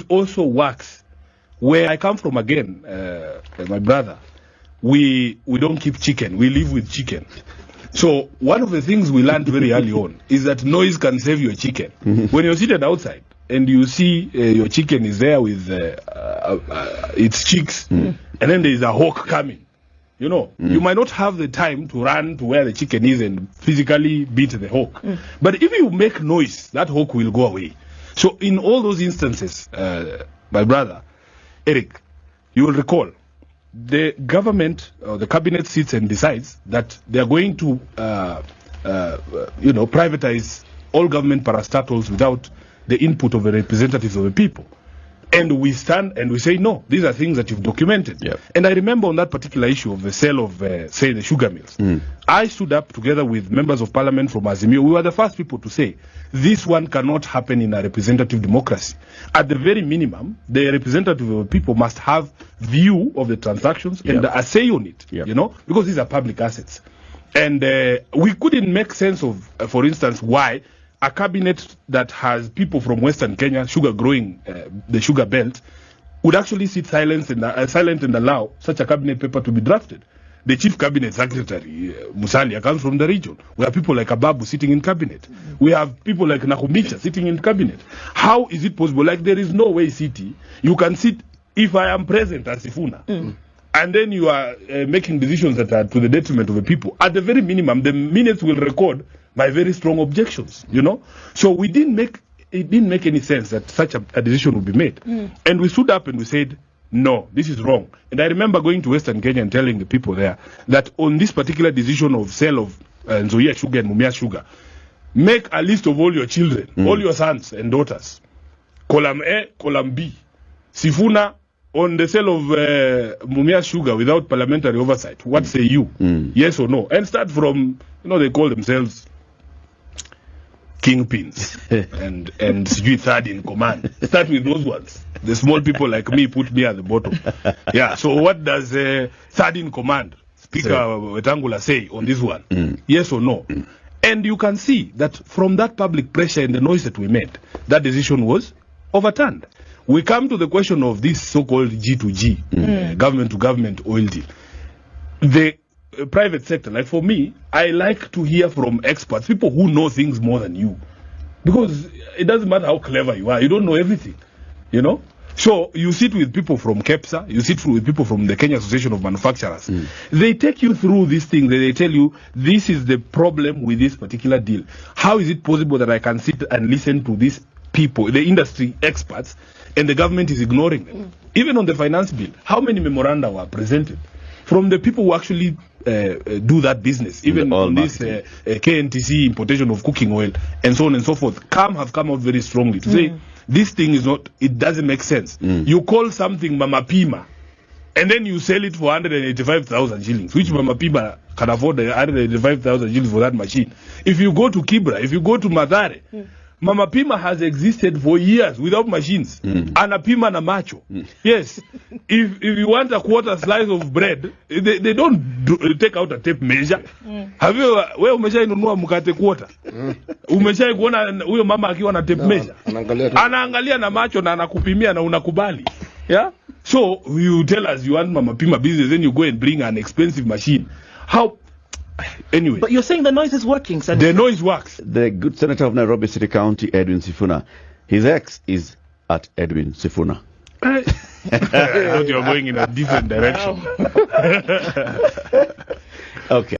also works. Where I come from again, my brother, we don't keep chicken. We live with chicken. So one of the things we learned very early on is that noise can save your chicken. When you're seated outside and you see your chicken is there with its chicks, and then there is a hawk coming, you know, you might not have the time to run to where the chicken is and physically beat the hawk. But if you make noise, that hawk will go away. So in all those instances, my brother, Eric, you will recall, the government or the cabinet sits and decides that they are going to, privatize all government parastatals without the input of the representatives of the people. And we stand and we say, no, these are things that you've documented. Yep. And I remember on that particular issue of the sale of, say, the sugar mills, I stood up together with members of parliament from Azimio. We were the first people to say, this one cannot happen in a representative democracy. At the very minimum, the representative of the people must have view of the transactions and a say on it, you know, because these are public assets. And we couldn't make sense of, for instance, why a cabinet that has people from Western Kenya, sugar growing, the sugar belt, would actually sit silent and allow such a cabinet paper to be drafted. The chief cabinet secretary, Musalia, comes from the region. We have people like Ababu sitting in cabinet. We have people like Nakumicha sitting in cabinet. How is it possible? Like, there is no way, City, you can sit, if I am present as Sifuna, and then you are making decisions that are to the detriment of the people. At the very minimum, the minutes will record my very strong objections, you know. So it didn't make any sense that such a decision would be made. And we stood up and we said, no, this is wrong. And I remember going to Western Kenya and telling the people there that on this particular decision of sale of Nzoia sugar and Mumia sugar, make a list of all your children, all your sons and daughters. Column A, column B. Sifuna, on the sale of Mumia sugar without parliamentary oversight, what say you? Yes or no? And start from, you know, they call themselves kingpins and third in command. Start with those ones. The small people like me put me at the bottom. Yeah. So what does third in command, Speaker Wetangula, say on this one? Yes or no? And you can see that from that public pressure and the noise that we made, that decision was overturned. We come to the question of this so-called G2G, government to government oil deal. The private sector, like for me, I like to hear from experts, people who know things more than you, because it doesn't matter how clever you are, you don't know everything, you know. So you sit with people from KEPSA, you sit with people from the Kenya Association of Manufacturers. They take you through these things. They tell you this is the problem with this particular deal. How is it possible that I can sit and listen to these people, the industry experts, and the government is ignoring them? Even on the finance bill, how many memoranda were presented from the people who actually do that business, even on this KNTC importation of cooking oil and so on and so forth, have come out very strongly to say this thing is not, it doesn't make sense. You call something Mama Pima and then you sell it for 185,000 shillings, which Mama Pima can afford 185,000 shillings for that machine. If you go to Kibra, if you go to Madare, Mama Pima has existed for years without machines. Ana Pima na macho. Yes. If you want a quarter slice of bread, they don't take out a tape measure. Have you, wewe umeshainunua mkate quarter? Umeshai kuona huyo mama akiwa na tape measure? Anaangalia na macho na anakupimia na unakubali. Yeah? So you tell us you want Mama Pima business, then you go and bring an expensive machine. How? Anyway. But you're saying the noise is working, Senator. The noise works. The good Senator of Nairobi City County, Edwin Sifuna, his ex is at Edwin Sifuna. I thought you were going in a different direction. Okay.